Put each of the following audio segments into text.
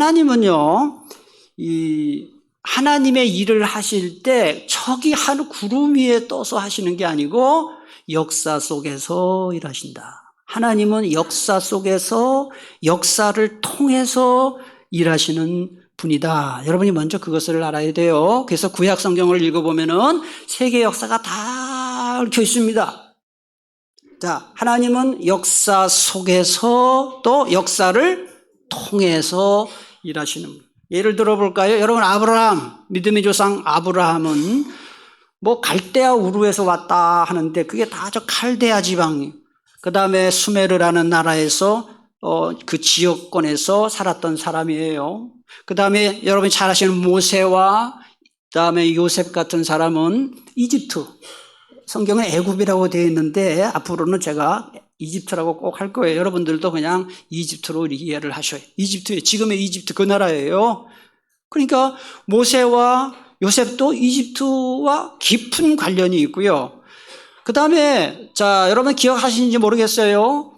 하나님은요, 하나님의 일을 하실 때 저기 한 구름 위에 떠서 하시는 게 아니고 역사 속에서 일하신다. 하나님은 역사 속에서 역사를 통해서 일하시는 분이다. 여러분이 먼저 그것을 알아야 돼요. 그래서 구약 성경을 읽어보면은 세계 역사가 다 얽혀 있습니다. 자, 하나님은 역사 속에서 또 역사를 통해서 일하시는 분. 예를 들어볼까요? 여러분, 아브라함, 믿음의 조상 아브라함은 뭐 갈대아 우르에서 왔다 하는데 그게 다 저 칼데아 지방, 그 다음에 수메르라는 나라에서 그 지역권에서 살았던 사람이에요. 그 다음에 여러분이 잘 아시는 모세와 그 다음에 요셉 같은 사람은 이집트, 성경은 애굽이라고 되어 있는데 앞으로는 제가 이집트라고 꼭 할 거예요. 여러분들도 그냥 이집트로 이해를 하셔요. 이집트, 지금의 이집트 그 나라예요. 그러니까 모세와 요셉도 이집트와 깊은 관련이 있고요. 그 다음에 자, 여러분 기억하시는지 모르겠어요.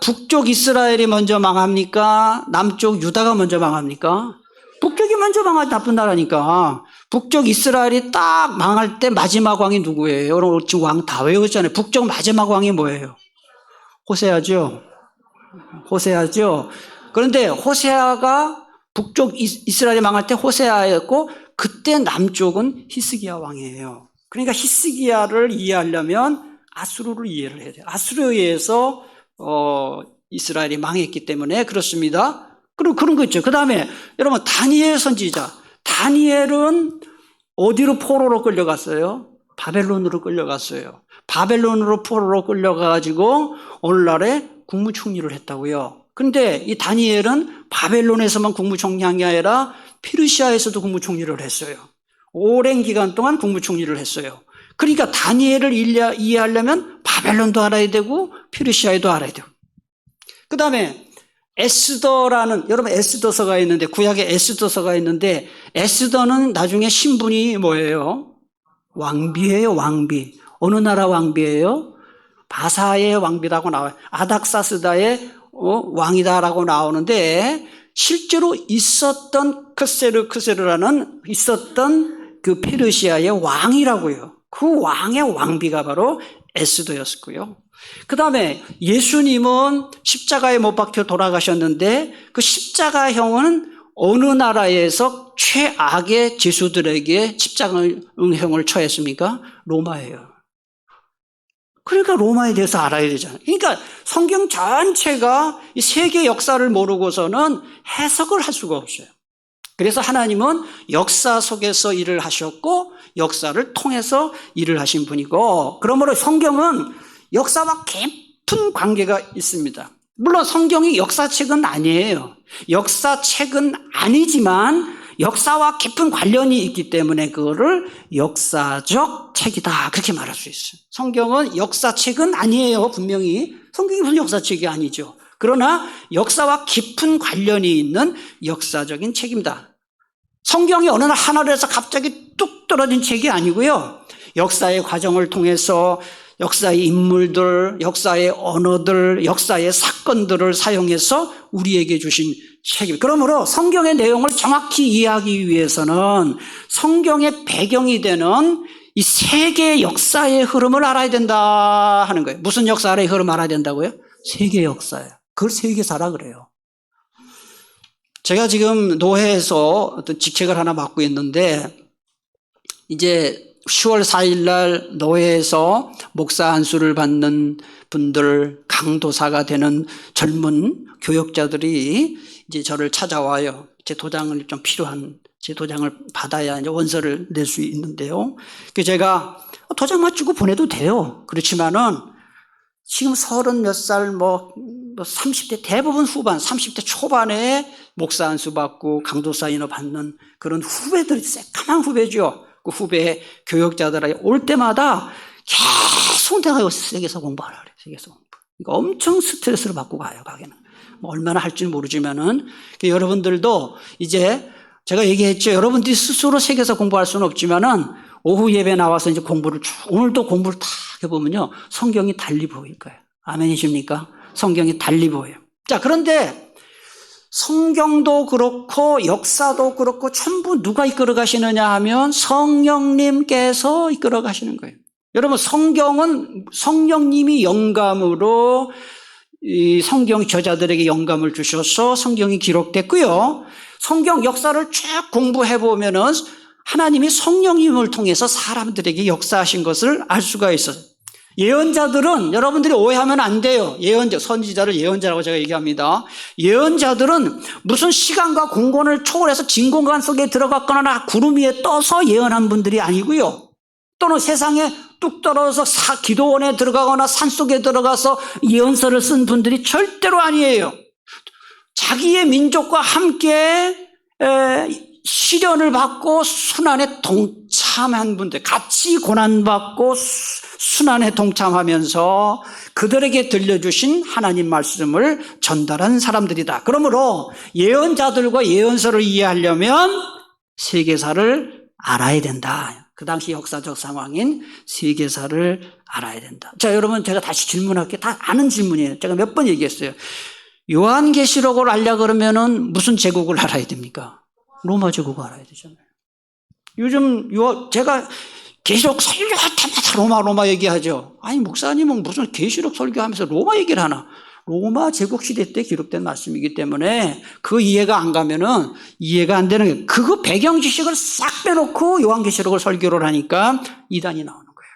북쪽 이스라엘이 먼저 망합니까? 남쪽 유다가 먼저 망합니까? 북쪽이 먼저 망할 나쁜 나라니까. 북쪽 이스라엘이 딱 망할 때 마지막 왕이 누구예요? 여러분 지금 왕 다 외우잖아요. 북쪽 마지막 왕이 뭐예요? 호세아죠. 호세아죠. 그런데 호세아가 북쪽 이스라엘이 망할 때 호세아였고 그때 남쪽은 히스기야 왕이에요. 그러니까 히스기야를 이해하려면 아수르를 이해를 해야 돼요. 아수르에 의해서 이스라엘이 망했기 때문에 그렇습니다. 그런 거 있죠. 그 다음에 여러분 다니엘 선지자. 다니엘은 어디로 포로로 끌려갔어요? 바벨론으로 끌려갔어요. 바벨론으로 포로로 끌려가가지고 오늘날에 국무총리를 했다고요. 그런데 이 다니엘은 바벨론에서만 국무총리한 게 아니라 페르시아에서도 국무총리를 했어요. 오랜 기간 동안 국무총리를 했어요. 그러니까 다니엘을 이해하려면 바벨론도 알아야 되고 페르시아에도 알아야 되고. 그 다음에 에스더라는, 여러분 에스더서가 있는데, 구약에 에스더서가 있는데, 에스더는 나중에 신분이 뭐예요? 왕비예요, 왕비. 어느 나라 왕비예요? 바사의 왕비라고 나와요. 아닥사스다의 왕이다라고 나오는데, 실제로 있었던 크세르라는 있었던 그 페르시아의 왕이라고요. 그 왕의 왕비가 바로 에스더였고요. 그 다음에 예수님은 십자가에 못 박혀 돌아가셨는데 그 십자가형은 어느 나라에서 최악의 죄수들에게 십자가형을 처했습니까? 로마예요. 그러니까 로마에 대해서 알아야 되잖아요. 그러니까 성경 전체가 이 세계 역사를 모르고서는 해석을 할 수가 없어요. 그래서 하나님은 역사 속에서 일을 하셨고 역사를 통해서 일을 하신 분이고, 그러므로 성경은 역사와 깊은 관계가 있습니다. 물론 성경이 역사책은 아니에요. 역사책은 아니지만 역사와 깊은 관련이 있기 때문에 그거를 역사적 책이다 그렇게 말할 수 있어요. 성경은 역사책은 아니에요. 분명히 성경이 무슨 역사책이 아니죠. 그러나 역사와 깊은 관련이 있는 역사적인 책입니다. 성경이 어느 날 하늘에서 갑자기 뚝 떨어진 책이 아니고요. 역사의 과정을 통해서 역사의 인물들, 역사의 언어들, 역사의 사건들을 사용해서 우리에게 주신 책입니다. 그러므로 성경의 내용을 정확히 이해하기 위해서는 성경의 배경이 되는 이 세계 역사의 흐름을 알아야 된다 하는 거예요. 무슨 역사의 흐름 알아야 된다고요? 세계 역사예요. 그걸 세계사라 그래요. 제가 지금 노회에서 어떤 직책을 하나 맡고 있는데 이제 10월 4일 날 노회에서 목사 안수를 받는 분들, 강도사가 되는 젊은 교역자들이 이제 저를 찾아와요. 제 도장을 좀 필요한, 제 도장을 받아야 이제 원서를 낼 수 있는데요. 그래서 제가 도장만 주고 보내도 돼요. 그렇지만은 지금 30 몇 살, 30대 대부분 후반, 30대 초반에 목사 안수 받고 강도사 인허 받는 그런 후배들이 새까만 후배죠. 그 후배 교역자들이 올 때마다 계속 내가 세계사 공부하라 그래요. 세계사 공부. 그러니까 엄청 스트레스를 받고 가요, 가게는. 얼마나 할지는 모르지만은. 여러분들도 이제 제가 얘기했죠. 여러분들이 스스로 세계사 공부할 수는 없지만은 오후 예배 나와서 이제 공부를 오늘도 공부를 다 해보면요. 성경이 달리 보일 거예요. 아멘이십니까? 성경이 달리 보여요. 자, 그런데 성경도 그렇고 역사도 그렇고 전부 누가 이끌어 가시느냐 하면 성령님께서 이끌어 가시는 거예요. 여러분, 성경은 성령님이 영감으로 이 성경 저자들에게 영감을 주셔서 성경이 기록됐고요. 성경 역사를 쭉 공부해 보면은 하나님이 성령님을 통해서 사람들에게 역사하신 것을 알 수가 있어요. 예언자들은 여러분들이 오해하면 안 돼요. 예언자, 선지자를 예언자라고 제가 얘기합니다. 예언자들은 무슨 시간과 공간을 초월해서 진공관 속에 들어갔거나 구름 위에 떠서 예언한 분들이 아니고요. 또는 세상에 뚝 떨어져서 기도원에 들어가거나 산속에 들어가서 예언서를 쓴 분들이 절대로 아니에요. 자기의 민족과 함께 시련을 받고 순환에 동참한 분들, 같이 고난받고 순환에 동참하면서 그들에게 들려주신 하나님 말씀을 전달한 사람들이다. 그러므로 예언자들과 예언서를 이해하려면 세계사를 알아야 된다. 그 당시 역사적 상황인 세계사를 알아야 된다. 자, 여러분, 제가 다시 질문할게요. 다 아는 질문이에요. 제가 몇 번 얘기했어요. 요한계시록을 알려 그러면은 무슨 제국을 알아야 됩니까? 로마 제국을 알아야 되잖아요. 요즘 제가 계시록 설교할 때마다 로마 얘기하죠. 아니, 목사님은 무슨 계시록 설교하면서 로마 얘기를 하나? 로마 제국 시대 때 기록된 말씀이기 때문에 그 이해가 안 가면은 이해가 안 되는 거예요. 그거 배경 지식을 싹 빼놓고 요한계시록을 설교를 하니까 이단이 나오는 거예요.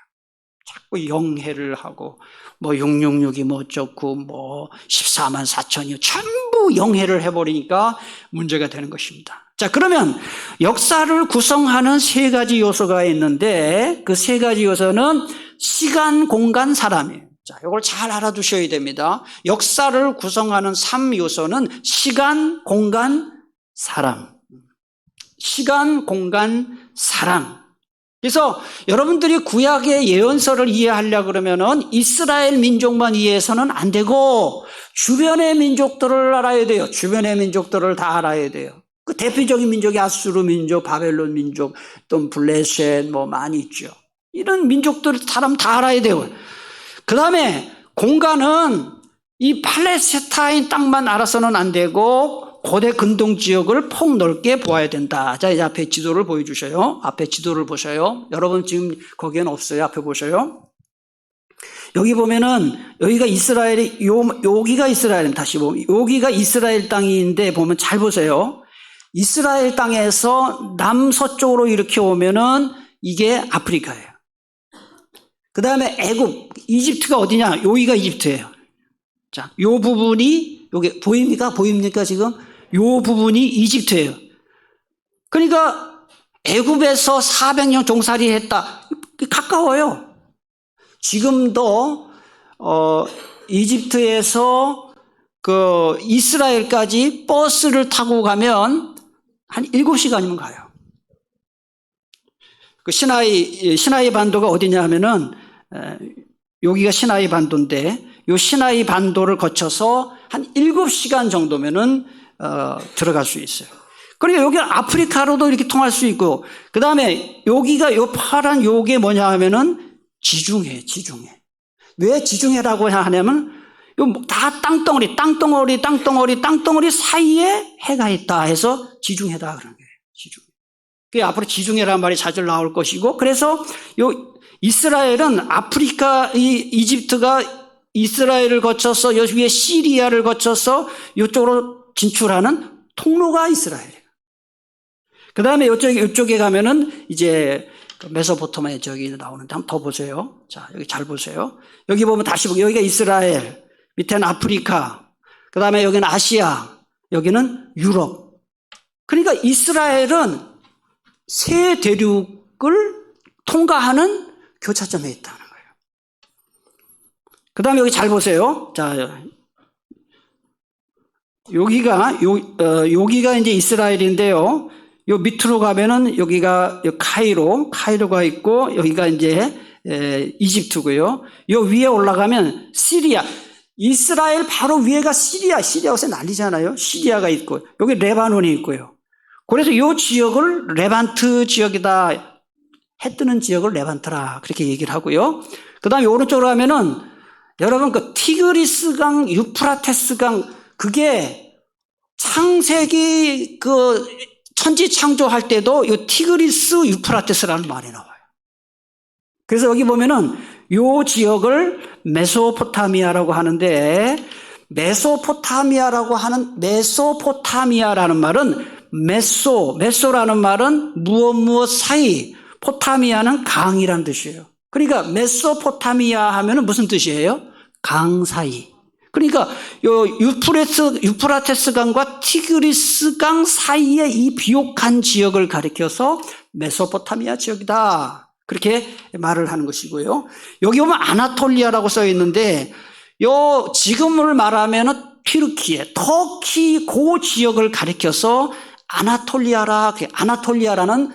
자꾸 영해를 하고 뭐 666이 뭐 어쩌고 뭐 14만 4천이 전부 영해를 해버리니까 문제가 되는 것입니다. 자, 그러면 역사를 구성하는 세 가지 요소가 있는데 그 세 가지 요소는 시간, 공간, 사람이에요. 자, 이걸 잘 알아두셔야 됩니다. 역사를 구성하는 3요소는 시간, 공간, 사람. 시간, 공간, 사람. 그래서 여러분들이 구약의 예언서를 이해하려고 그러면은 이스라엘 민족만 이해해서는 안 되고 주변의 민족들을 알아야 돼요. 주변의 민족들을 다 알아야 돼요. 그 대표적인 민족이 아수르 민족, 바벨론 민족, 또 블레셋 뭐 많이 있죠. 이런 민족들 사람 다 알아야 돼요. 그 다음에 공간은 이 팔레스타인 땅만 알아서는 안 되고 고대 근동 지역을 폭넓게 보아야 된다. 자, 이제 앞에 지도를 보여주셔요. 앞에 지도를 보셔요. 여러분 지금 거기에는 없어요. 앞에 보셔요. 여기 보면은 여기가 이스라엘이 여기가 이스라엘, 다시 보면 여기가 이스라엘 땅인데 보면 잘 보세요. 이스라엘 땅에서 남서쪽으로 이렇게 오면은 이게 아프리카예요. 그 다음에 애굽, 이집트가 어디냐? 여기가 이집트예요. 자, 요 부분이, 여기 보입니까 지금? 요 부분이 이집트예요. 그러니까 애굽에서 400년 종살이 했다. 가까워요. 지금도, 이집트에서 그 이스라엘까지 버스를 타고 가면 한 7시간이면 가요. 그 시나이 반도가 어디냐 하면은, 여기가 시나이 반도인데, 요 시나이 반도를 거쳐서 한 7시간 정도면은, 들어갈 수 있어요. 그러니까 여기 아프리카로도 이렇게 통할 수 있고, 그 다음에 여기가 요 파란 요게 뭐냐 하면은 지중해. 왜 지중해라고 하냐면, 요 다 땅덩어리 사이에 해가 있다 해서 지중해다 그런 거예요. 지중해. 그 앞으로 지중해라는 말이 자주 나올 것이고, 그래서 요 이스라엘은 아프리카, 이집트가 이스라엘을 거쳐서 요 위에 시리아를 거쳐서 이쪽으로 진출하는 통로가 이스라엘이에요. 그 다음에 이쪽에 가면은 이제 메소포타미아 저기 나오는데 한번 더 보세요. 자, 여기 잘 보세요. 여기 보면 다시 보면 여기가 이스라엘, 밑에는 아프리카, 그 다음에 여기는 아시아, 여기는 유럽. 그러니까 이스라엘은 세 대륙을 통과하는 교차점에 있다는 거예요. 그 다음에 여기 잘 보세요. 자, 여기가 이제 이스라엘인데요. 요 밑으로 가면은 여기가 카이로가 있고, 여기가 이제 이집트고요. 요 위에 올라가면 시리아. 이스라엘 바로 위에가 시리아 요새 난리잖아요. 시리아가 있고, 여기 레바논이 있고요. 그래서 이 지역을 레반트 지역이다. 해 뜨는 지역을 레반트라. 그렇게 얘기를 하고요. 그 다음에 오른쪽으로 가면은, 여러분 그 티그리스강, 유프라테스강, 그게 창세기 천지 창조할 때도 이 티그리스 유프라테스라는 말이 나와요. 그래서 여기 보면은 요 지역을 메소포타미아라고 하는데, 메소포타미아라는 말은 메소라는 말은 무엇 사이, 포타미아는 강이란 뜻이에요. 그러니까 메소포타미아 하면은 무슨 뜻이에요? 강 사이. 그러니까 요 유프라테스 강과 티그리스 강 사이의 이 비옥한 지역을 가리켜서 메소포타미아 지역이다. 그렇게 말을 하는 것이고요. 여기 보면 아나톨리아라고 써 있는데, 지금을 말하면은 터키 그 지역을 가리켜서 아나톨리아라는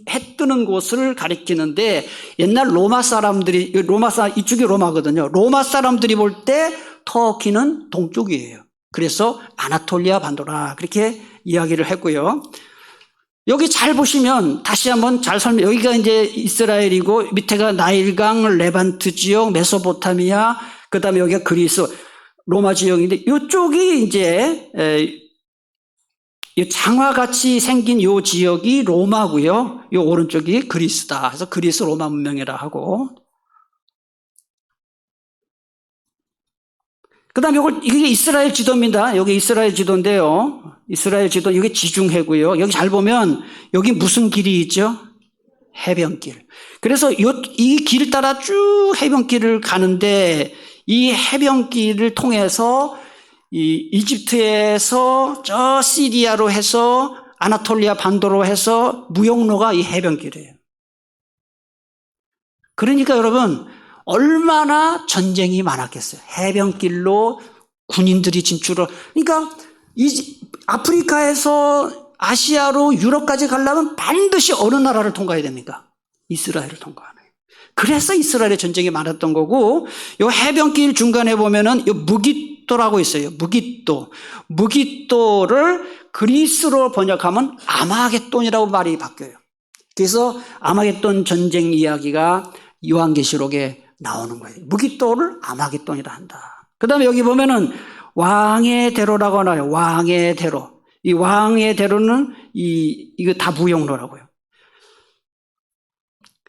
해 뜨는 곳을 가리키는데, 옛날 이쪽이 로마거든요. 로마 사람들이 볼 때 터키는 동쪽이에요. 그래서 아나톨리아 반도라 그렇게 이야기를 했고요. 여기 잘 보시면 다시 한번 여기가 이제 이스라엘이고, 밑에가 나일강, 레반트 지역, 메소포타미아, 그 다음에 여기가 그리스, 로마 지역인데, 이쪽이 이제, 장화같이 생긴 요 지역이 로마고요. 요 오른쪽이 그리스다. 그래서 그리스 로마 문명이라 하고. 그 다음에 이게 이스라엘 지도입니다. 여기 이스라엘 지도인데요. 이스라엘 지도, 여기 지중해고요. 여기 잘 보면, 여기 무슨 길이 있죠? 해변길. 그래서 이 길 따라 쭉 해변길을 가는데, 이 해변길을 통해서 이 이집트에서 저 시리아로 해서 아나톨리아 반도로 해서 무역로가 이 해변길이에요. 그러니까 여러분, 얼마나 전쟁이 많았겠어요. 해변길로 군인들이 진출을. 그러니까 아프리카에서 아시아로 유럽까지 가려면 반드시 어느 나라를 통과해야 됩니까? 이스라엘을 통과하는. 그래서 이스라엘의 전쟁이 많았던 거고, 요 해변길 중간에 보면은 요 무깃도라고 있어요. 무깃도를 그리스로 번역하면 아마겟돈이라고 말이 바뀌어요. 그래서 아마겟돈 전쟁 이야기가 요한계시록에 나오는 거예요. 무깃도를 아마겟돈이라 한다. 그 다음에 여기 보면은 왕의 대로라고 나와요. 왕의 대로. 이 왕의 대로는 이거 다 무역로라고요.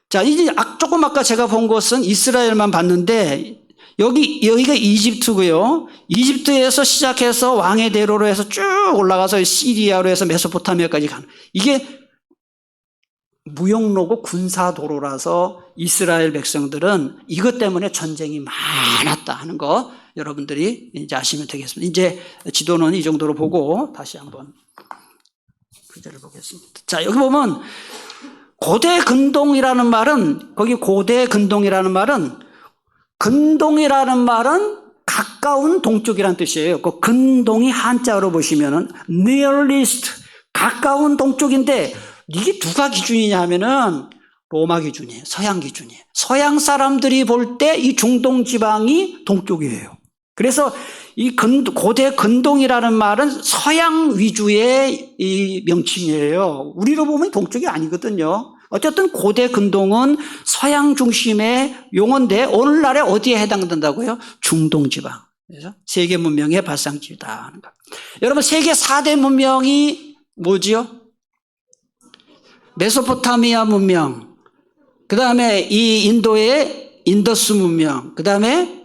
자, 이제 조금 아까 제가 본 것은 이스라엘만 봤는데, 여기가 이집트고요. 이집트에서 시작해서 왕의 대로로 해서 쭉 올라가서 시리아로 해서 메소포타미아까지 가는. 이게 무역로고 군사도로라서 이스라엘 백성들은 이것 때문에 전쟁이 많았다 하는 거 여러분들이 이제 아시면 되겠습니다. 이제 지도는 이 정도로 보고 다시 한번 구절을 보겠습니다. 자, 여기 보면 고대 근동이라는 말은, 거기 고대 근동이라는 말은, 근동이라는 말은 가까운 동쪽이라는 뜻이에요. 그 근동이 한자로 보시면은 nearest, 가까운 동쪽인데, 이게 누가 기준이냐 하면은 로마 기준이에요. 서양 기준이에요. 서양 사람들이 볼 때 이 중동 지방이 동쪽이에요. 그래서 이 고대 근동이라는 말은 서양 위주의 이 명칭이에요. 우리로 보면 동쪽이 아니거든요. 어쨌든 고대 근동은 서양 중심의 용어인데, 오늘날에 어디에 해당된다고요? 중동 지방. 그래서 세계 문명의 발상지다 하는 거. 여러분, 세계 4대 문명이 뭐지요? 메소포타미아 문명, 그 다음에 이 인도의 인더스 문명, 그 다음에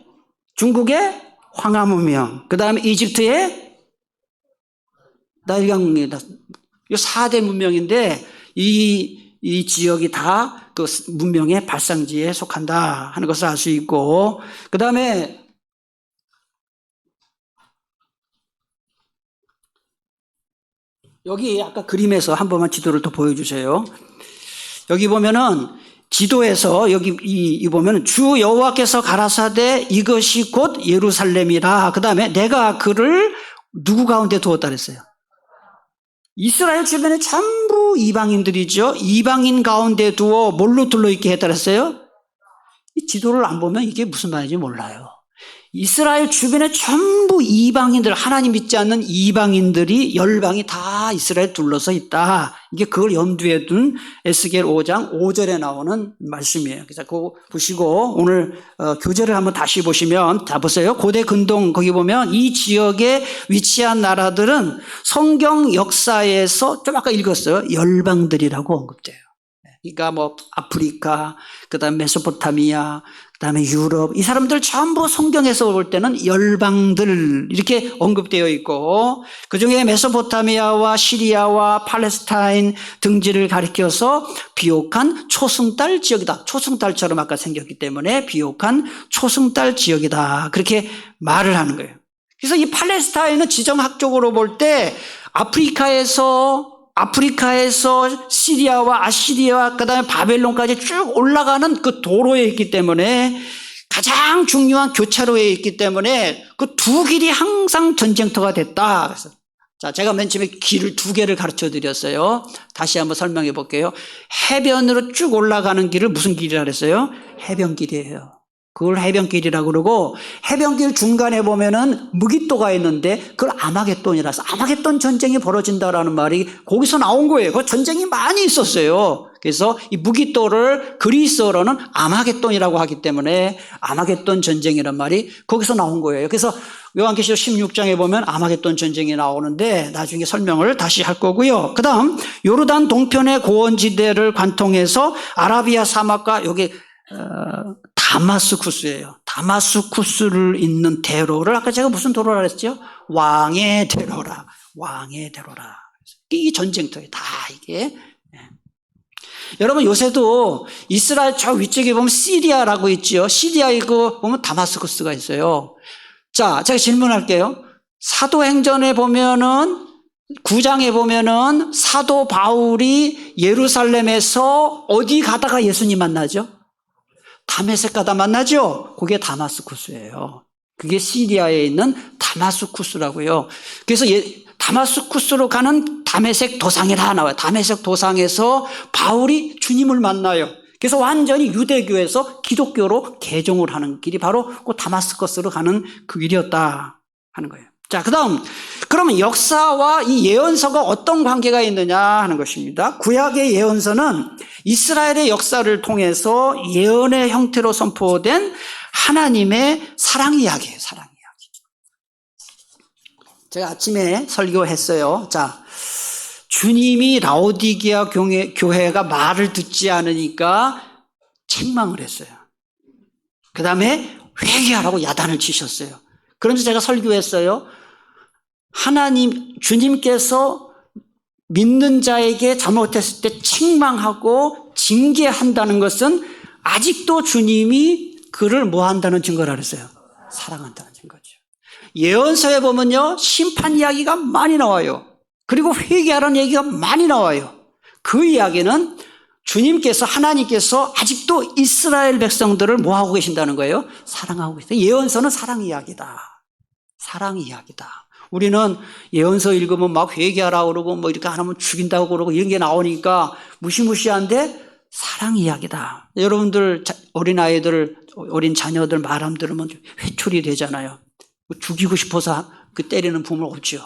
중국의 황하 문명, 그 다음에 이집트의 나일강 문명이다. 이 4대 문명인데, 이 지역이 다 그 문명의 발상지에 속한다 하는 것을 알 수 있고, 그 다음에 여기 아까 그림에서 한 번만 지도를 더 보여주세요. 여기 보면은 지도에서 여기 보면은 주 여호와께서 가라사대 이것이 곧 예루살렘이라. 그 다음에 내가 그를 누구 가운데 두었다 그랬어요? 이스라엘 주변에 전부 이방인들이죠. 이방인 가운데 두어 뭘로 둘러있게 했다 그랬어요? 이 지도를 안 보면 이게 무슨 말인지 몰라요. 이스라엘 주변에 전부 이방인들, 하나님 믿지 않는 이방인들이 열방이 다 이스라엘 둘러서 있다. 이게 그걸 염두에 둔 에스겔 5장 5절에 나오는 말씀이에요. 그래서 그거 보시고 오늘 교재를 한번 다시 보시면 다 보세요. 고대 근동 거기 보면 이 지역에 위치한 나라들은 성경 역사에서 좀 아까 읽었어요. 열방들이라고 언급돼요. 그러니까 뭐 아프리카, 그다음 메소포타미아, 그다음에 유럽, 이 사람들 전부 성경에서 볼 때는 열방들 이렇게 언급되어 있고, 그중에 메소포타미아와 시리아와 팔레스타인 등지를 가리켜서 비옥한 초승달 지역이다. 초승달처럼 아까 생겼기 때문에 비옥한 초승달 지역이다. 그렇게 말을 하는 거예요. 그래서 이 팔레스타인은 지정학적으로 볼 때 아프리카에서 시리아와 아시리아와 그다음에 바벨론까지 쭉 올라가는 그 도로에 있기 때문에 가장 중요한 교차로에 있기 때문에 그 두 길이 항상 전쟁터가 됐다. 그래서 자, 제가 맨 처음에 길을 두 개를 가르쳐 드렸어요. 다시 한번 설명해 볼게요. 해변으로 쭉 올라가는 길을 무슨 길이라 그랬어요? 해변길이에요. 그걸 해변길이라고 그러고, 해변길 중간에 보면은 무기토가 있는데 그걸 아마겟돈이라서 아마겟돈 전쟁이 벌어진다라는 말이 거기서 나온 거예요. 그 전쟁이 많이 있었어요. 그래서 이 무기토를 그리스어로는 아마겟돈이라고 하기 때문에 아마겟돈 전쟁이란 말이 거기서 나온 거예요. 그래서 요한계시록 16장에 보면 아마겟돈 전쟁이 나오는데 나중에 설명을 다시 할 거고요. 그다음 요르단 동편의 고원지대를 관통해서 아라비아 사막과 여기 다마스쿠스예요. 다마스쿠스를 잇는 대로를 아까 제가 무슨 도로라 그랬죠? 왕의 대로라. 왕의 대로라. 이 전쟁터에 다 이게. 여러분 요새도 이스라엘 저 위쪽에 보면 시리아라고 있죠. 시리아에 그 보면 다마스쿠스가 있어요. 자, 제가 질문할게요. 사도행전에 보면은 9장에 보면은 사도 바울이 예루살렘에서 어디 가다가 예수님 만나죠? 다메섹 가다 만나죠? 그게 다마스쿠스예요. 그게 시리아에 있는 다마스쿠스라고요. 그래서 다마스쿠스로 가는 다메섹 도상이라 나와요. 다메섹 도상에서 바울이 주님을 만나요. 그래서 완전히 유대교에서 기독교로 개종을 하는 길이 바로 그 다마스커스로 가는 그 길이었다 하는 거예요. 자, 그러면 역사와 이 예언서가 어떤 관계가 있느냐 하는 것입니다. 구약의 예언서는 이스라엘의 역사를 통해서 예언의 형태로 선포된 하나님의 사랑 이야기예요. 사랑 이야기. 제가 아침에 설교했어요. 자, 주님이 라오디게아 교회가 말을 듣지 않으니까 책망을 했어요. 그 다음에 회개하라고 야단을 치셨어요. 그러면서 제가 설교했어요. 주님께서 믿는 자에게 잘못했을 때 책망하고 징계한다는 것은 아직도 주님이 그를 뭐 한다는 증거라 그랬어요? 사랑한다는 증거죠. 예언서에 보면요, 심판 이야기가 많이 나와요. 그리고 회개하라는 얘기가 많이 나와요. 그 이야기는 하나님께서 아직도 이스라엘 백성들을 뭐 하고 계신다는 거예요? 사랑하고 계세요. 예언서는 사랑 이야기다. 사랑 이야기다. 우리는 예언서 읽으면 막 회개하라고 그러고 뭐 이렇게 안 하면 죽인다고 그러고 이런 게 나오니까 무시무시한데 사랑 이야기다. 여러분들 어린아이들, 어린 자녀들 말함 들으면 회초리 되잖아요. 죽이고 싶어서 그 때리는 부모 없죠.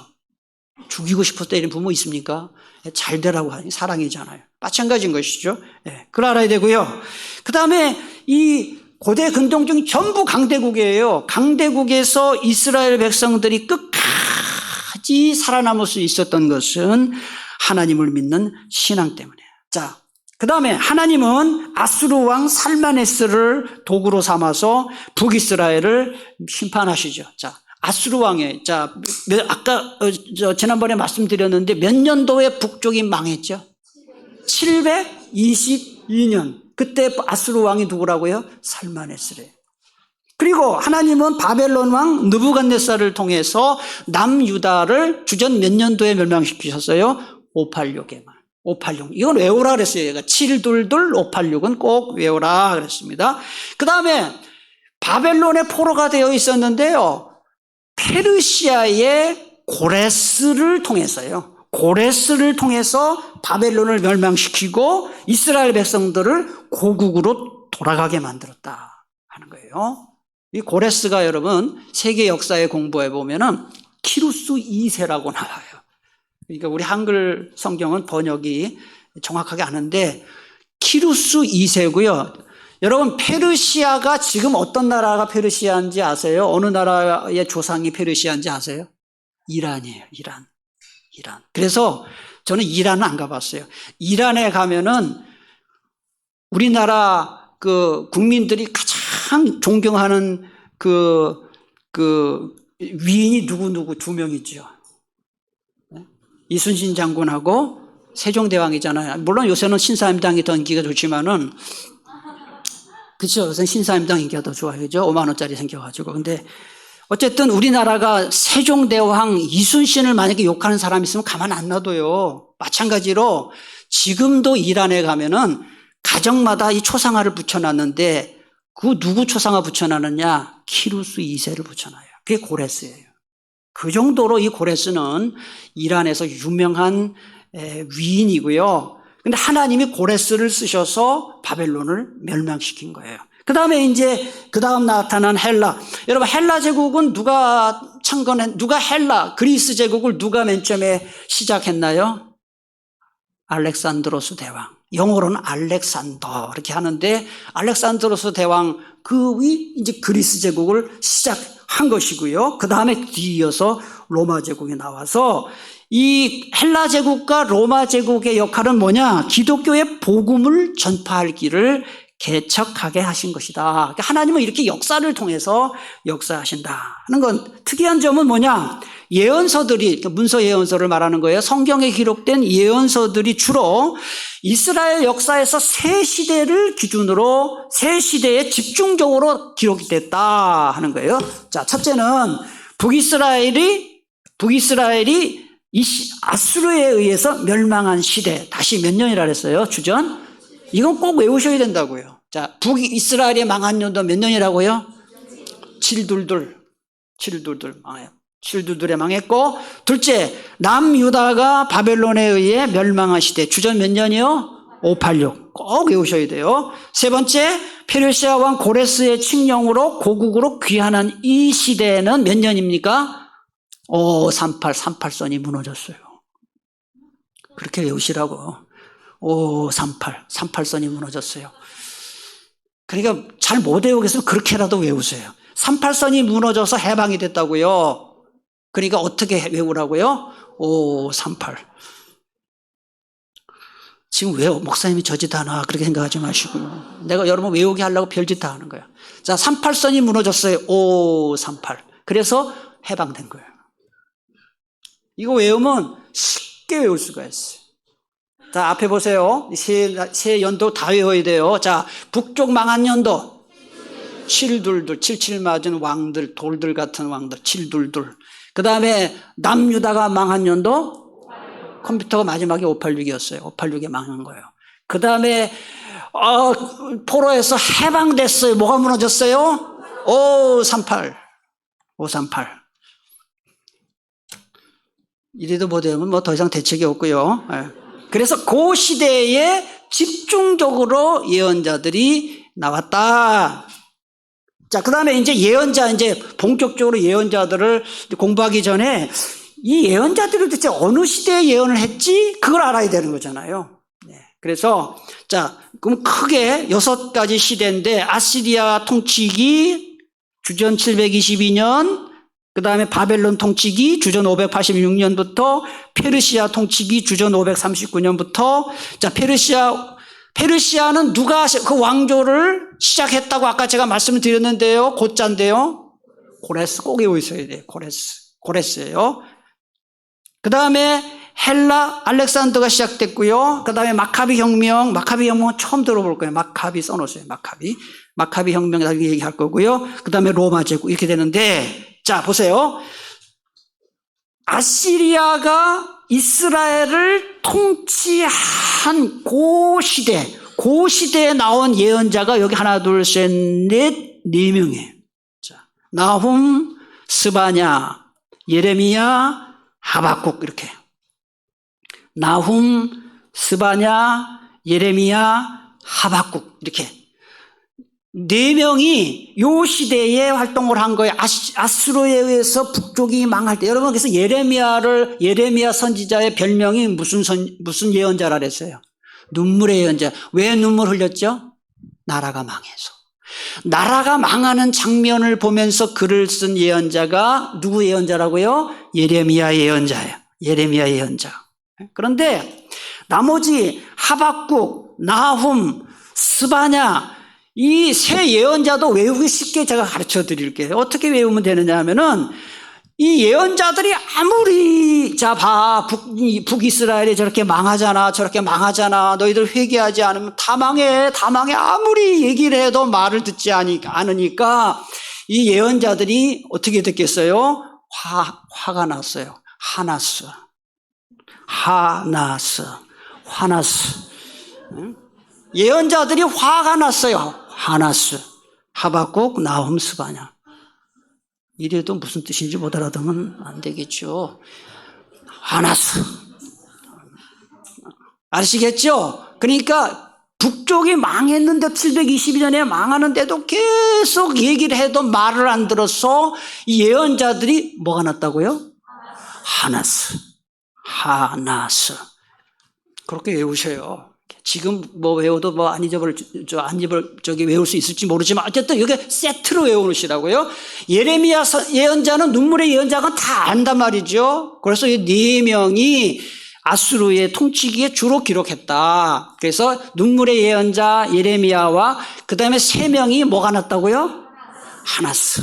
죽이고 싶어서 때리는 부모 있습니까? 잘 되라고 하니 사랑이잖아요. 마찬가지인 것이죠. 네, 그걸 알아야 되고요. 그 다음에 이 고대 근동중이 전부 강대국이에요. 강대국에서 이스라엘 백성들이 끝까지 살아남을 수 있었던 것은 하나님을 믿는 신앙 때문이에요. 자, 그 다음에 하나님은 아수르 왕 살마네스를 도구로 삼아서 북이스라엘을 심판하시죠. 자, 아수르 왕의, 자, 아까, 지난번에 말씀드렸는데 몇 년도에 북쪽이 망했죠? 722년. 그때 아수르 왕이 누구라고요? 살마네스래요. 그리고 하나님은 바벨론 왕 느부갓네살을 통해서 남유다를 주전 몇 년도에 멸망시키셨어요? 586에만. 586. 이건 외우라 그랬어요. 얘가 722, 586은 꼭 외우라 그랬습니다. 그 다음에 바벨론의 포로가 되어 있었는데요. 페르시아의 고레스를 통해서요. 고레스를 통해서 바벨론을 멸망시키고 이스라엘 백성들을 고국으로 돌아가게 만들었다 하는 거예요. 이 고레스가 여러분 세계 역사에 공부해 보면은 키루스 2세라고 나와요. 그러니까 우리 한글 성경은 번역이 정확하게 아는데 키루스 2세고요. 여러분 페르시아가 지금 어떤 나라가 페르시아인지 아세요? 어느 나라의 조상이 페르시아인지 아세요? 이란이에요. 이란. 그래서 저는 이란은 안 가봤어요. 이란에 가면은 우리나라 그 국민들이 가장 존경하는 그 위인이 누구 두 명이죠. 이순신 장군하고 세종대왕이잖아요. 물론 요새는 신사임당이 더 인기가 좋지만은, 그렇죠. 요새 신사임당 인기가 더 좋아요. 그죠? 5만 원짜리 생겨가지고. 근데 어쨌든 우리나라가 세종대왕 이순신을 만약에 욕하는 사람이 있으면 가만 안 놔둬요. 마찬가지로 지금도 이란에 가면은 가정마다 이 초상화를 붙여놨는데 그 누구 초상화 붙여놨느냐? 키루스 2세를 붙여놔요. 그게 고레스예요. 그 정도로 이 고레스는 이란에서 유명한 위인이고요. 근데 하나님이 고레스를 쓰셔서 바벨론을 멸망시킨 거예요. 그 다음에 이제 그 다음 나타난 헬라. 여러분 헬라 제국은 누가 그리스 제국을 누가 맨 처음에 시작했나요? 알렉산드로스 대왕. 영어로는 알렉산더 이렇게 하는데 알렉산드로스 대왕 그이 이제 그리스 제국을 시작한 것이고요. 그 다음에 뒤이어서 로마 제국이 나와서 이 헬라 제국과 로마 제국의 역할은 뭐냐? 기독교의 복음을 전파할 길을 개척하게 하신 것이다. 그러니까 하나님은 이렇게 역사를 통해서 역사하신다 하는 건 특이한 점은 뭐냐? 예언서들이, 문서 예언서를 말하는 거예요. 성경에 기록된 예언서들이 주로 이스라엘 역사에서 세 시대를 기준으로 세 시대에 집중적으로 기록이 됐다 하는 거예요. 자, 첫째는 북이스라엘이 아수르에 의해서 멸망한 시대. 다시 몇 년이라 그랬어요? 주전? 이건 꼭 외우셔야 된다고요. 자, 북이스라엘이 망한 년도 몇 년이라고요? 722 망해요. 722에 망했고, 둘째, 남유다가 바벨론에 의해 멸망한 시대. 주전 몇 년이요? 586. 꼭 외우셔야 돼요. 세 번째, 페르시아 왕 고레스의 칙령으로 고국으로 귀환한 이 시대는 몇 년입니까? 38선이 무너졌어요. 그렇게 외우시라고. 38선이 무너졌어요. 그러니까 잘 못 외우겠으면 그렇게라도 외우세요. 38선이 무너져서 해방이 됐다고요. 그러니까 어떻게 외우라고요? 38. 지금 왜 목사님이 저짓 하나 그렇게 생각하지 마시고 내가 여러분 외우게 하려고 별짓 다 하는 거야. 자, 38선이 무너졌어요. 38. 그래서 해방된 거예요. 이거 외우면 쉽게 외울 수가 있어요. 자, 앞에 보세요. 세 연도 다 외워야 돼요. 자, 북쪽 망한 연도 722, 77 맞은 왕들, 돌들 같은 왕들 722. 그 다음에 남유다가 망한 연도 컴퓨터가 마지막에 586이었어요. 586에 망한 거예요. 그 다음에 포로에서 해방됐어요. 뭐가 무너졌어요? 538. 이래도 못하면 뭐 더 이상 대책이 없고요. 그래서 그 시대에 집중적으로 예언자들이 나왔다. 자, 그 다음에 이제 본격적으로 예언자들을 공부하기 전에 이 예언자들이 도대체 어느 시대에 예언을 했지? 그걸 알아야 되는 거잖아요. 네. 그래서, 자, 그럼 크게 6가지 시대인데, 아시리아 통치기 주전 722년, 그 다음에 바벨론 통치기 주전 586년부터 페르시아 통치기 주전 539년부터, 자, 페르시아는 누가 그 왕조를 시작했다고 아까 제가 말씀을 드렸는데요. 고자인데요. 고레스 꼭 외워 있어야 돼요. 고레스예요. 그 다음에 헬라 알렉산더가 시작됐고요. 그 다음에 마카비 혁명은 처음 들어볼 거예요. 마카비 써놓으세요. 마카비 혁명 나중에 얘기할 거고요. 그 다음에 로마 제국 이렇게 되는데, 자, 보세요. 아시리아가 이스라엘을 통치한 그 시대에 나온 예언자가 여기 하나, 둘, 셋, 넷, 4명이에요. 자, 나훔, 스바냐, 예레미야, 하박국 이렇게. 나훔, 스바냐, 예레미야, 하박국 이렇게. 4명이 요 시대에 활동을 한 거예요. 아수르에 의해서 북쪽이 망할 때. 여러분, 그래서 예레미야 선지자의 별명이 무슨 예언자라 그랬어요? 눈물의 예언자. 왜 눈물 흘렸죠? 나라가 망해서. 나라가 망하는 장면을 보면서 글을 쓴 예언자가 누구 예언자라고요? 예레미야 예언자예요. 예레미야 예언자. 그런데 나머지 하박국, 나훔, 스바냐 이 세 예언자도 외우기 쉽게 제가 가르쳐 드릴게요. 어떻게 외우면 되느냐 하면은 이 예언자들이 아무리 북이스라엘이 저렇게 망하잖아, 저렇게 망하잖아, 너희들 회개하지 않으면 다 망해 아무리 얘기를 해도 말을 듣지 않으니까 이 예언자들이 어떻게 됐겠어요? 화가 났어요. 화나스. 예언자들이 화가 났어요. 화나스. 하박국, 나훔, 스바냐. 이래도 무슨 뜻인지 못 알아들으면 안 되겠죠. 화나스. 아시겠죠? 그러니까 북쪽이 망했는데 722년에 망하는데도 계속 얘기를 해도 말을 안 들어서 이 예언자들이 뭐가 났다고요? 하나스. 그렇게 외우셔요. 지금 외워도 안 잊어버릴, 외울 수 있을지 모르지만 어쨌든 이게 세트로 외우시라고요. 예레미야 예언자는 눈물의 예언자가 다 안단 말이죠. 그래서 이 4명이 아수르의 통치기에 주로 기록했다. 그래서 눈물의 예언자 예레미야와 그 다음에 3명이 뭐가 났다고요? 하나스.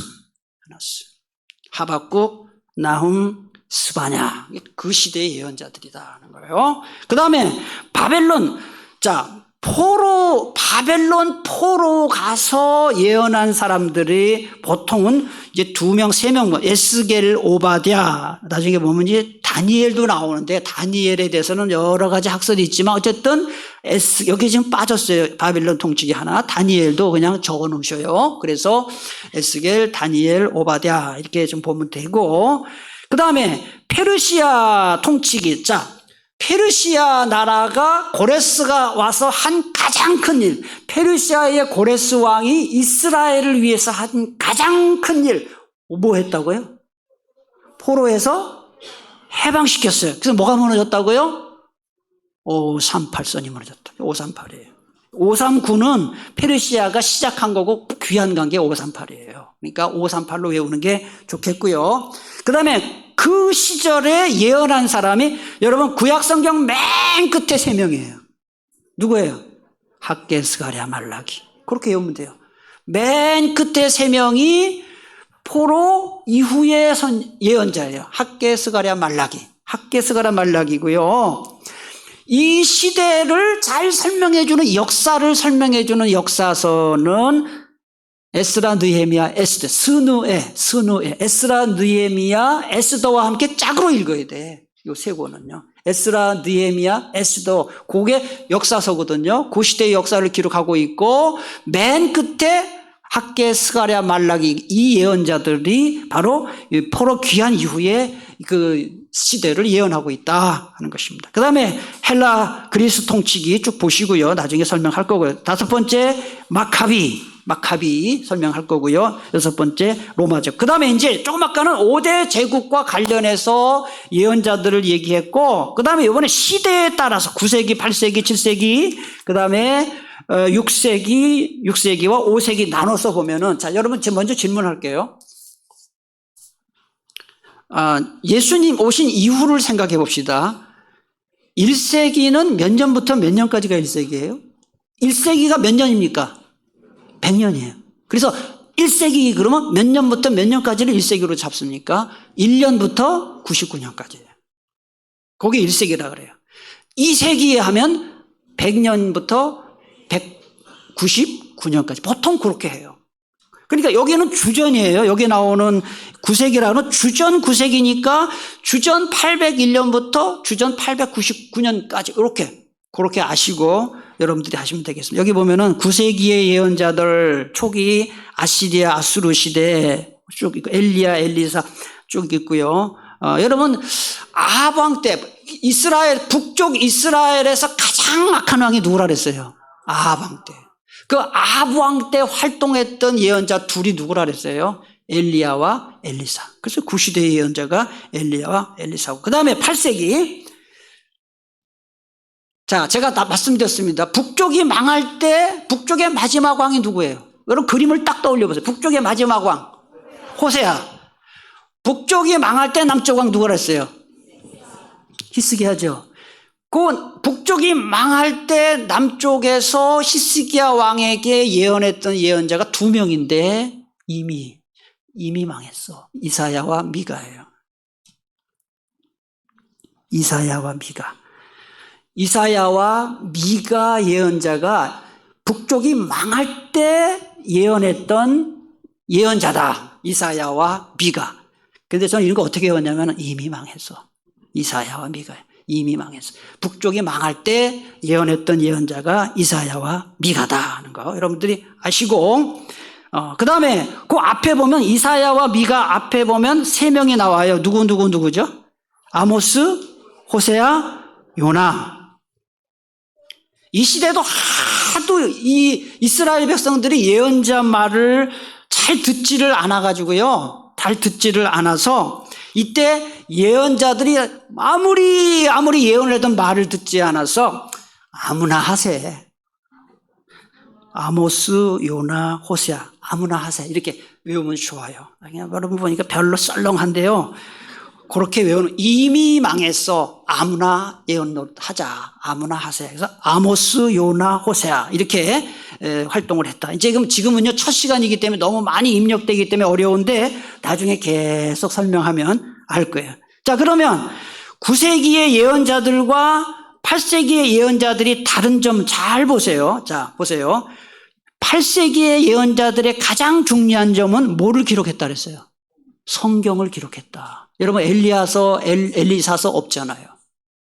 하박국, 나훔, 스바냐. 그 시대의 예언자들이다 하는 거예요. 그 다음에 바벨론 포로 가서 예언한 사람들이 보통은 이제 2명, 3명, 에스겔, 오바댜, 나중에 보면 이제 다니엘도 나오는데 다니엘에 대해서는 여러 가지 학설이 있지만 어쨌든 여기 지금 빠졌어요. 바벨론 통치기 하나. 다니엘도 그냥 적어 놓으셔요. 그래서 에스겔, 다니엘, 오바댜 이렇게 좀 보면 되고, 그 다음에 페르시아 통치기. 페르시아 나라가 고레스가 와서 한 가장 큰 일, 페르시아의 고레스 왕이 이스라엘을 위해서 한 가장 큰 일, 뭐 했다고요? 포로에서 해방시켰어요. 그래서 뭐가 무너졌다고요? 538선이 무너졌다. 538이에요. 539는 페르시아가 시작한 거고 귀환 간 게 538이에요. 그러니까 538로 외우는 게 좋겠고요. 그 다음에 그 시절에 예언한 사람이 여러분 구약성경 맨 끝에 3명이에요. 누구예요? 학개, 스가랴, 말라기. 그렇게 외우면 돼요. 맨 끝에 3명이 포로 이후의 예언자예요. 학개, 스가랴, 말라기. 학개, 스가랴, 말라기고요. 이 시대를 잘 설명해주는 역사를 설명해주는 역사서는 에스라, 느헤미야, 에스더, 스누에, 에스라, 느헤미야, 에스더와 함께 짝으로 읽어야 돼. 이 3권은요. 에스라, 느헤미야, 에스더, 그게 역사서거든요. 그 시대의 역사를 기록하고 있고, 맨 끝에 학개, 스가랴, 말라기 이 예언자들이 바로 포로 귀환 이후에 그 시대를 예언하고 있다 하는 것입니다. 그 다음에 헬라, 그리스 통치기 쭉 보시고요. 나중에 설명할 거고요. 5번째 마카비 설명할 거고요. 6번째 로마적. 그 다음에 이제 조금 아까는 5대 제국과 관련해서 예언자들을 얘기했고, 그 다음에 이번에 시대에 따라서 9세기, 8세기, 7세기, 그 다음에 6세기와 5세기 나눠서 보면은, 자, 여러분 제가 먼저 질문할게요. 예수님 오신 이후를 생각해 봅시다. 1세기는 몇 년부터 몇 년까지가 1세기예요? 1세기가 몇 년입니까? 100년이에요. 그래서 1세기 그러면 몇 년부터 몇 년까지를 1세기로 잡습니까? 1년부터 99년까지예요. 그게 1세기라 그래요. 2세기에 하면 100년부터 199년까지. 보통 그렇게 해요. 그러니까 여기는 주전이에요. 여기 나오는 9세기라는 주전 9세기니까 주전 801년부터 주전 899년까지 그렇게 아시고 여러분들이 하시면 되겠습니다. 여기 보면은 9세기의 예언자들 초기 아시리아, 아수르 시대 쭉 있고 엘리야, 엘리사 쭉 있고요. 여러분 아합 왕 때 북쪽 이스라엘에서 가장 악한 왕이 누구라 그랬어요? 아합 왕 때. 그 아합 왕 때 활동했던 예언자 둘이 누구라 그랬어요? 엘리야와 엘리사. 그래서 구시대의 예언자가 엘리야와 엘리사고. 그 다음에 8세기. 자, 제가 다 말씀드렸습니다. 북쪽이 망할 때 북쪽의 마지막 왕이 누구예요? 여러분 그림을 딱 떠올려 보세요. 북쪽의 마지막 왕 호세아. 북쪽이 망할 때 남쪽 왕 누구라 했어요? 히스기야죠. 그 북쪽이 망할 때 남쪽에서 히스기야 왕에게 예언했던 예언자가 2명인데 이미 망했어. 이사야와 미가예요. 이사야와 미가. 이사야와 미가 예언자가 북쪽이 망할 때 예언했던 예언자다. 이사야와 미가. 근데 저는 이런 거 어떻게 외웠냐면 이미 망했어. 이사야와 미가 이미 망했어. 북쪽이 망할 때 예언했던 예언자가 이사야와 미가다 하는 거 여러분들이 아시고, 그 다음에 그 앞에 보면 이사야와 미가 앞에 보면 3명이 나와요. 누구죠? 아모스, 호세아, 요나. 이 시대도 하도 이 이스라엘 백성들이 예언자 말을 잘 듣지를 않아가지고요. 잘 듣지를 않아서 이때 예언자들이 아무리 예언을 해도 말을 듣지 않아서 아무나 하세. 아모스, 요나, 호세아 아무나 하세. 이렇게 외우면 좋아요. 그냥 여러분 보니까 별로 썰렁한데요. 그렇게 외우는 이미 망했어. 아무나 예언하자. 아무나 하세. 그래서 아모스, 요나, 호세아 이렇게 활동을 했다. 지금은요 첫 시간이기 때문에 너무 많이 입력되기 때문에 어려운데 나중에 계속 설명하면 알 거예요. 자, 그러면 9세기의 예언자들과 8세기의 예언자들이 다른 점 잘 보세요. 자, 보세요. 8세기의 예언자들의 가장 중요한 점은 뭐를 기록했다 그랬어요? 성경을 기록했다. 여러분 엘리야서, 엘리사서 없잖아요.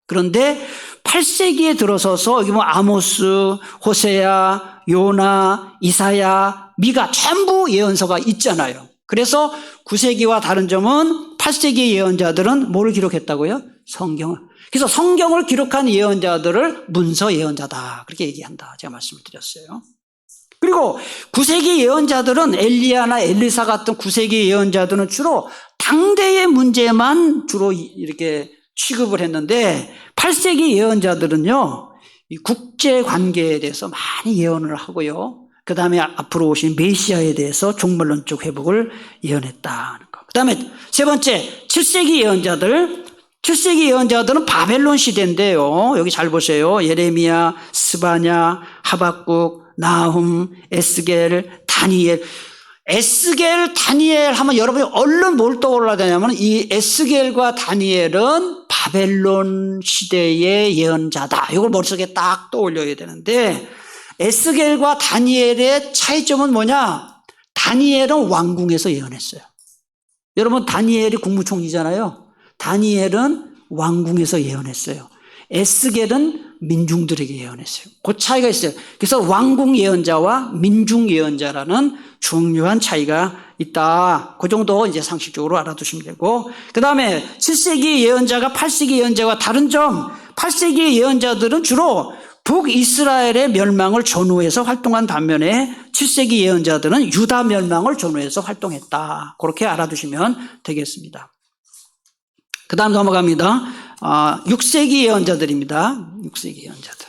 그런데 8세기에 들어서서 여기 보면 아모스, 호세야, 요나, 이사야, 미가 전부 예언서가 있잖아요. 그래서 9세기와 다른 점은 8세기 예언자들은 뭐를 기록했다고요? 성경을. 그래서 성경을 기록한 예언자들을 문서 예언자다. 그렇게 얘기한다. 제가 말씀을 드렸어요. 그리고 9세기 예언자들은 엘리야나 엘리사 같은 9세기 예언자들은 주로 당대의 문제만 주로 이렇게 취급을 했는데 8세기 예언자들은요, 이 국제 관계에 대해서 많이 예언을 하고요. 그 다음에 앞으로 오신 메시아에 대해서 종말론적 회복을 예언했다는 거. 그 다음에 세 번째, 7세기 예언자들. 7세기 예언자들은 바벨론 시대인데요. 여기 잘 보세요. 예레미야, 스바냐, 하박국, 나훔, 에스겔, 다니엘. 에스겔, 다니엘 하면 여러분이 얼른 뭘 떠올라야 되냐면 이 에스겔과 다니엘은 바벨론 시대의 예언자다. 이걸 머릿속에 딱 떠올려야 되는데 에스겔과 다니엘의 차이점은 뭐냐? 다니엘은 왕궁에서 예언했어요. 여러분 다니엘이 국무총리잖아요. 다니엘은 왕궁에서 예언했어요. 에스겔은 민중들에게 예언했어요. 그 차이가 있어요. 그래서 왕궁 예언자와 민중 예언자라는 중요한 차이가 있다. 그 정도 이제 상식적으로 알아두시면 되고, 그 다음에 7세기 예언자가 8세기 예언자와 다른 점, 8세기 예언자들은 주로 북이스라엘의 멸망을 전후해서 활동한 반면에 7세기 예언자들은 유다 멸망을 전후해서 활동했다. 그렇게 알아두시면 되겠습니다. 그 다음 넘어갑니다. 6세기 예언자들입니다. 6세기 예언자들.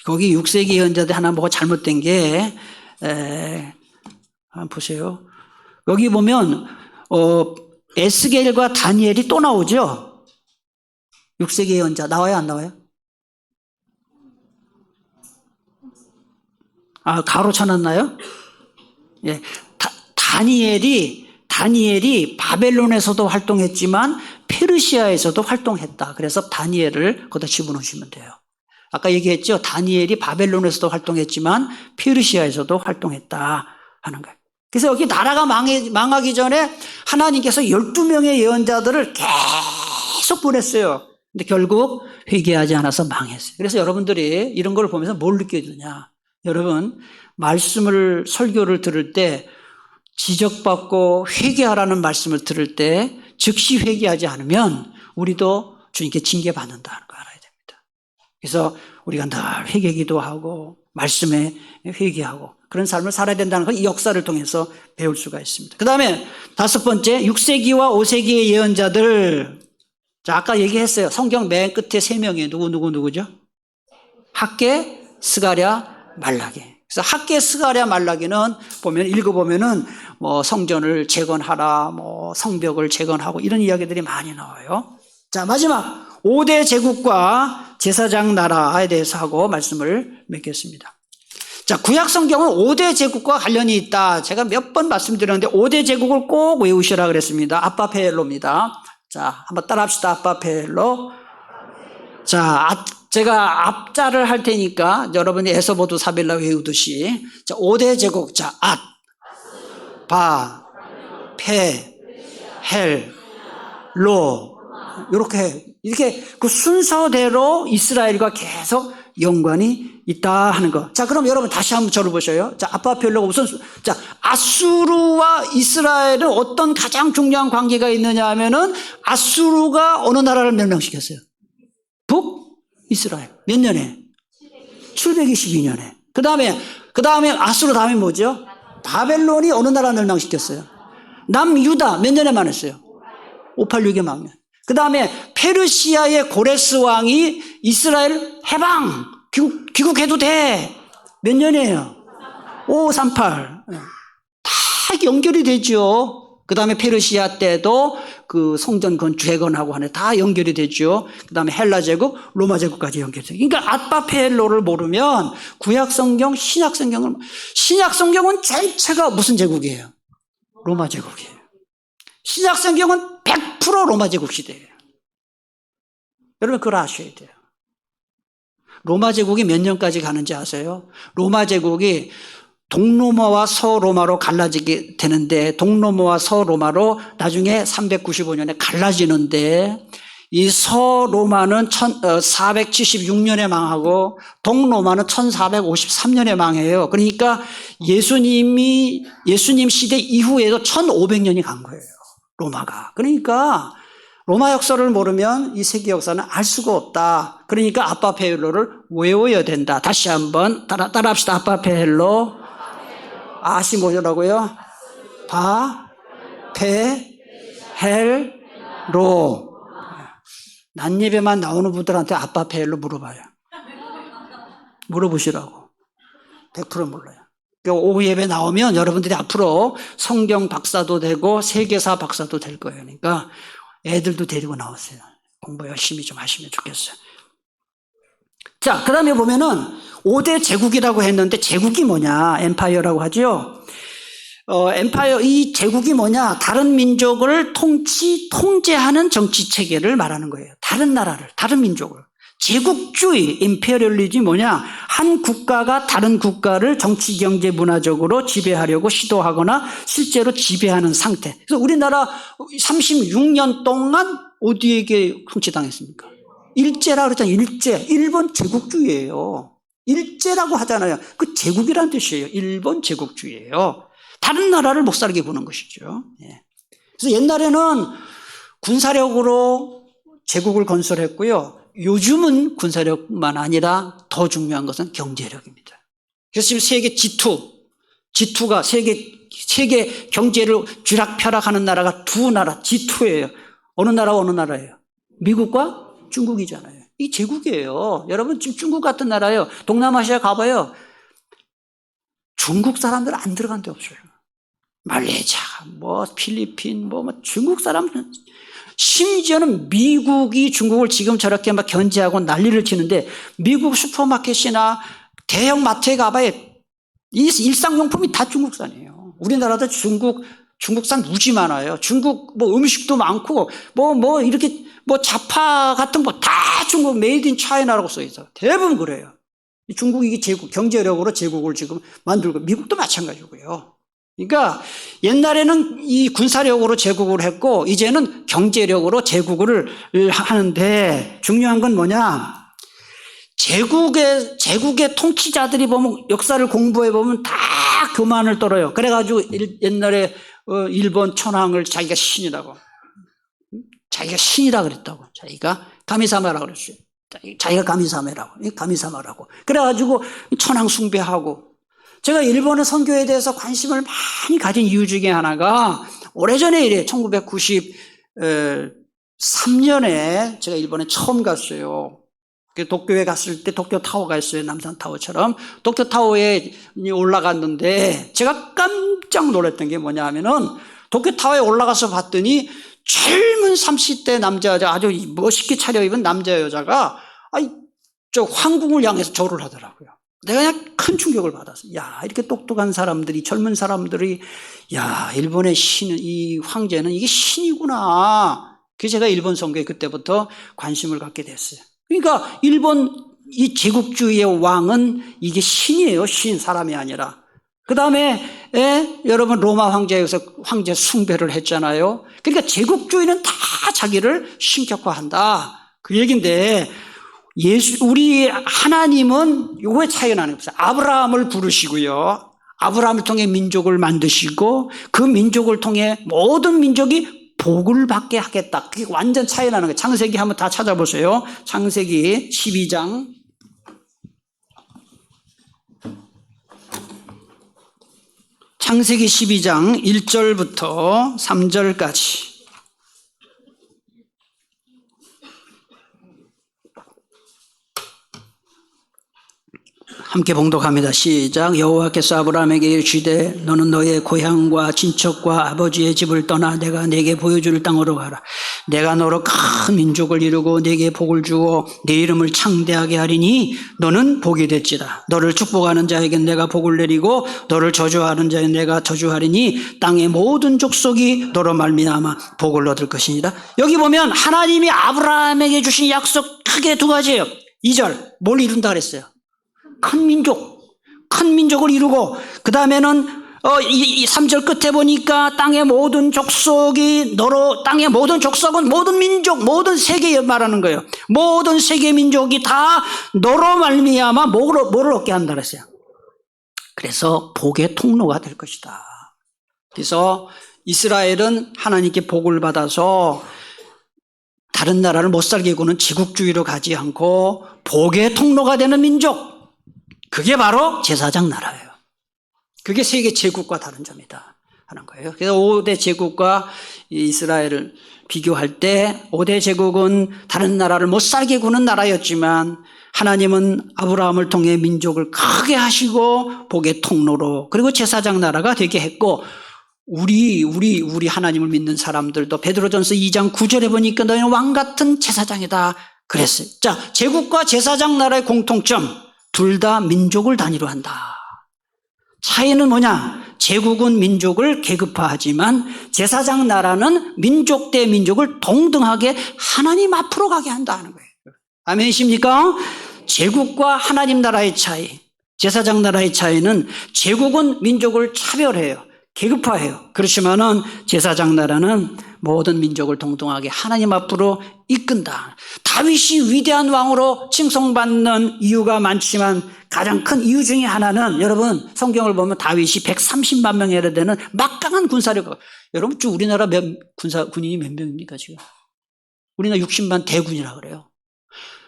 거기 6세기 예언자들 하나 뭐가 잘못된 게, 한번 보세요. 여기 보면, 에스겔과 다니엘이 또 나오죠? 6세기 예언자. 나와요, 안 나와요? 가로 쳐놨나요? 예. 다니엘이 바벨론에서도 활동했지만 페르시아에서도 활동했다. 그래서 다니엘을 거기다 집어넣으시면 돼요. 아까 얘기했죠. 다니엘이 바벨론에서도 활동했지만 페르시아에서도 활동했다 하는 거예요. 그래서 여기 나라가 망하기 전에 하나님께서 12명의 예언자들을 계속 보냈어요. 근데 결국 회개하지 않아서 망했어요. 그래서 여러분들이 이런 걸 보면서 뭘 느껴지느냐. 여러분 말씀을 설교를 들을 때 지적받고 회개하라는 말씀을 들을 때 즉시 회개하지 않으면 우리도 주님께 징계받는다는 거 알아야 됩니다. 그래서 우리가 늘 회개기도 하고 말씀에 회개하고 그런 삶을 살아야 된다는 걸 이 역사를 통해서 배울 수가 있습니다. 그 다음에 5번째, 6세기와 5세기의 예언자들. 자, 아까 얘기했어요. 성경 맨 끝에 3명이에요. 누구죠? 학개, 스가랴, 말라기. 그래서 학개, 스가랴, 말라기는 읽어보면은 뭐 성전을 재건하라, 뭐 성벽을 재건하고 이런 이야기들이 많이 나와요. 자, 마지막 5대 제국과 제사장 나라에 대해서 하고 말씀을 맺겠습니다. 자, 구약 성경은 5대 제국과 관련이 있다. 제가 몇 번 말씀드렸는데 5대 제국을 꼭 외우시라 그랬습니다. 아빠페엘로입니다. 자, 한번 따라합시다. 아빠페엘로. 자, 제가 앞자를 할 테니까 여러분이 에서보도 사빌라 외우듯이 자, 5대 제국. 자, 앗, 바, 페, 헬, 로. 이렇게 그 순서대로 이스라엘과 계속 연관이 있다 하는 거. 자, 그럼 여러분 다시 한번 저를 보셔요. 자, 아빠펠로가 자, 아수르와 이스라엘은 어떤 가장 중요한 관계가 있느냐 하면은 아수르가 어느 나라를 멸망시켰어요? 북이스라엘. 몇 년에? 722년에. 그 다음에 아수르 다음에 뭐죠? 바벨론이 어느 나라 멸망시켰어요? 남유다. 몇 년에 망했어요? 586에 망해. 그 다음에 페르시아의 고레스 왕이 이스라엘 해방, 귀국해도 돼. 몇 년이에요? 538. 다 연결이 되죠. 그 다음에 페르시아 때도 그 성전 재건하고 하네. 다 연결이 되죠. 그 다음에 헬라 제국, 로마 제국까지 연결이 돼요. 그러니까 아빠페엘로를 모르면 구약 성경, 신약 성경은 전체가 무슨 제국이에요? 로마 제국이에요. 신약 성경은 100% 로마 제국 시대예요. 여러분 그걸 아셔야 돼요. 로마 제국이 몇 년까지 가는지 아세요? 로마 제국이 동로마와 서로마로 갈라지게 되는데 동로마와 서로마로 나중에 395년에 갈라지는데 이 서로마는 476년에 망하고 동로마는 1453년에 망해요. 그러니까 예수님 시대 이후에도 1500년이 간 거예요. 로마가. 그러니까 로마 역사를 모르면 이 세계 역사는 알 수가 없다. 그러니까 아빠페헬로를 외워야 된다. 다시 한번 따라합시다. 아빠페헬로. 아시 뭐라고요? 바, 페, 헬, 로. 난예배만 나오는 분들한테 아빠페헬로 물어봐요. 물어보시라고. 100% 몰라요. 오후 예배 나오면 여러분들이 앞으로 성경 박사도 되고 세계사 박사도 될 거예요. 그러니까 애들도 데리고 나오세요. 공부 열심히 좀 하시면 좋겠어요. 자, 그 다음에 보면은 5대 제국이라고 했는데 제국이 뭐냐? 엠파이어라고 하죠. 엠파이어, 이 제국이 뭐냐? 다른 민족을 통제하는 정치 체계를 말하는 거예요. 다른 나라를, 다른 민족을. 제국주의, 임페리얼리즘이 뭐냐? 한 국가가 다른 국가를 정치, 경제, 문화적으로 지배하려고 시도하거나 실제로 지배하는 상태. 그래서 우리나라 36년 동안 어디에게 통치당했습니까? 일제라고 그랬잖아요. 일본 제국주의예요. 일제라고 하잖아요. 그 제국이라는 뜻이에요. 일본 제국주의예요. 다른 나라를 못 살게 보는 것이죠. 그래서 옛날에는 군사력으로 제국을 건설했고요. 요즘은 군사력만 아니라 더 중요한 것은 경제력입니다. 그래서 지금 세계 G2가 세계 경제를 쥐락펴락하는 나라가 두 나라 G2예요. 어느 나라와 어느 나라예요? 미국과 중국이잖아요. 이 제국이에요. 여러분 지금 중국 같은 나라예요. 동남아시아 가봐요. 중국 사람들 안 들어간 데 없어요. 말레이시아, 필리핀, 중국 사람들은 심지어는 미국이 중국을 지금 저렇게 막 견제하고 난리를 치는데 미국 슈퍼마켓이나 대형 마트에 가봐야 이 일상용품이 다 중국산이에요. 우리나라도 중국산 무지 많아요. 중국 음식도 많고 이렇게 자파 같은 거 다 중국 메이드 인 차이나라고 써 있어요. 대부분 그래요. 중국이 이게 경제력으로 제국을 지금 만들고 미국도 마찬가지고요. 그러니까 옛날에는 이 군사력으로 제국을 했고 이제는 경제력으로 제국을 하는데 중요한 건 뭐냐? 제국의 통치자들이 보면 역사를 공부해 보면 다 교만을 떨어요. 그래가지고 옛날에 일본 천황을 자기가 신이라 그랬다고. 자기가 가미사마라고 그랬어요. 자기가 가미사마라고. 그래가지고 천황 숭배하고. 제가 일본의 선교에 대해서 관심을 많이 가진 이유 중에 하나가 오래전에 이래 1993년에 제가 일본에 처음 갔어요. 도쿄에 갔을 때 도쿄타워가 있어요. 남산타워처럼. 도쿄타워에 올라갔는데 제가 깜짝 놀랐던 게 뭐냐 하면은 도쿄타워에 올라가서 봤더니 젊은 30대 남자 여자, 아주 멋있게 차려입은 남자 여자가 저 황궁을 향해서 절을 하더라고요. 내가 그냥 큰 충격을 받았어요. 야, 이렇게 똑똑한 사람들이, 젊은 사람들이, 야, 일본의 이 황제는 이게 신이구나. 그래서 제가 일본 선교에 그때부터 관심을 갖게 됐어요. 그러니까 일본 이 제국주의의 왕은 이게 신이에요. 신, 사람이 아니라. 그 다음에 여러분 로마 황제에서 황제 숭배를 했잖아요. 그러니까 제국주의는 다 자기를 신격화한다. 그 얘기인데 우리 하나님은 요거에 차이가 나는 거예요. 아브라함을 부르시고요. 아브라함을 통해 민족을 만드시고 그 민족을 통해 모든 민족이 복을 받게 하겠다. 그게 완전 차이 나는 거예요. 창세기 한번 다 찾아보세요. 창세기 12장. 창세기 12장 1절부터 3절까지. 함께 봉독합니다. 시작. 여호와께서 아브라함에게 이르시되 너는 너의 고향과 친척과 아버지의 집을 떠나 내가 네게 보여줄 땅으로 가라. 내가 너로 큰 민족을 이루고 네게 복을 주어 네 이름을 창대하게 하리니 너는 복이 될지다. 너를 축복하는 자에겐 내가 복을 내리고 너를 저주하는 자에겐 내가 저주하리니 땅의 모든 족속이 너로 말미암아 복을 얻을 것이니라. 여기 보면 하나님이 아브라함에게 주신 약속 크게 두 가지예요. 2절 뭘 이룬다 그랬어요? 큰 민족을 이루고, 그 다음에는, 3절 끝에 보니까 땅의 모든 족속은 모든 민족, 모든 세계에 말하는 거예요. 모든 세계 민족이 다 너로 말미암아 뭐를 얻게 한다 그랬어요. 그래서 복의 통로가 될 것이다. 그래서 이스라엘은 하나님께 복을 받아서 다른 나라를 못 살게 구는 제국주의로 가지 않고 복의 통로가 되는 민족. 그게 바로 제사장 나라예요. 그게 세계 제국과 다른 점이다 하는 거예요. 그래서 5대 제국과 이스라엘을 비교할 때 5대 제국은 다른 나라를 못 살게 구는 나라였지만 하나님은 아브라함을 통해 민족을 크게 하시고 복의 통로로 그리고 제사장 나라가 되게 했고 우리 하나님을 믿는 사람들도 베드로전서 2장 9절에 보니까 너희는 왕같은 제사장이다 그랬어요. 자, 제국과 제사장 나라의 공통점 둘 다 민족을 단위로 한다. 차이는 뭐냐? 제국은 민족을 계급화하지만 제사장 나라는 민족 대 민족을 동등하게 하나님 앞으로 가게 한다는 거예요. 아멘이십니까? 제국과 하나님 나라의 차이, 제사장 나라의 차이는 제국은 민족을 차별해요. 계급화해요. 그렇지만은 제사장 나라는 모든 민족을 동등하게 하나님 앞으로 이끈다. 다윗이 위대한 왕으로 칭송받는 이유가 많지만 가장 큰 이유 중에 하나는 여러분 성경을 보면 다윗이 130만 명에 이르는 막강한 군사력. 여러분 쭉 우리나라 군인이 몇 명입니까 지금? 우리나라 60만 대군이라 그래요.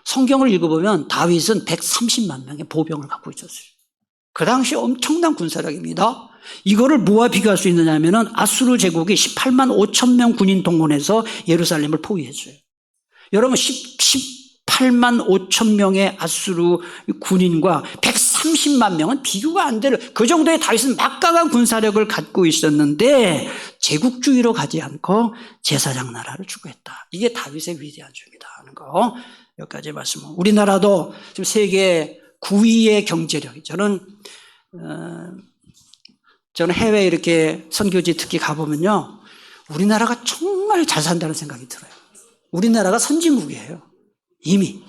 성경을 읽어보면 다윗은 130만 명의 보병을 갖고 있었어요. 그 당시 엄청난 군사력입니다. 이거를 뭐와 비교할 수 있느냐 하면은 아수르 제국이 18만 5천 명 군인 동원해서 예루살렘을 포위했어요. 여러분 18만 5천 명의 아수르 군인과 130만 명은 비교가 안 되는 그 정도의 다윗은 막강한 군사력을 갖고 있었는데 제국주의로 가지 않고 제사장 나라를 추구했다. 이게 다윗의 위대한 점이다 하는 거. 여기까지 말씀. 우리나라도 지금 세계 9위의 경제력. 저는 해외에 이렇게 선교지 특히 가보면요. 우리나라가 정말 잘 산다는 생각이 들어요. 우리나라가 선진국이에요. 이미.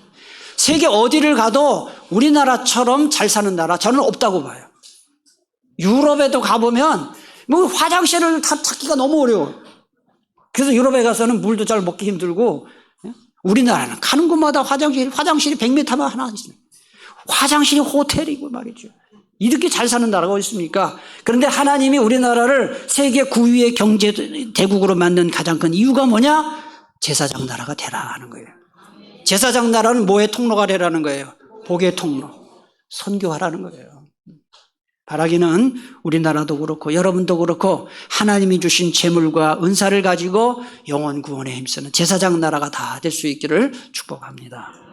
세계 어디를 가도 우리나라처럼 잘 사는 나라 저는 없다고 봐요. 유럽에도 가보면 뭐 화장실을 찾기가 너무 어려워. 그래서 유럽에 가서는 물도 잘 먹기 힘들고 우리나라는 가는 곳마다 화장실이 100m만 하나 있습니다. 화장실이 호텔이고 말이죠. 이렇게 잘 사는 나라가 어디 있습니까? 그런데 하나님이 우리나라를 세계 9위의 경제 대국으로 만든 가장 큰 이유가 뭐냐? 제사장 나라가 되라 하는 거예요. 제사장 나라는 뭐의 통로가 되라는 거예요? 복의 통로. 선교하라는 거예요. 바라기는 우리나라도 그렇고 여러분도 그렇고 하나님이 주신 재물과 은사를 가지고 영혼 구원에 힘쓰는 제사장 나라가 다 될 수 있기를 축복합니다.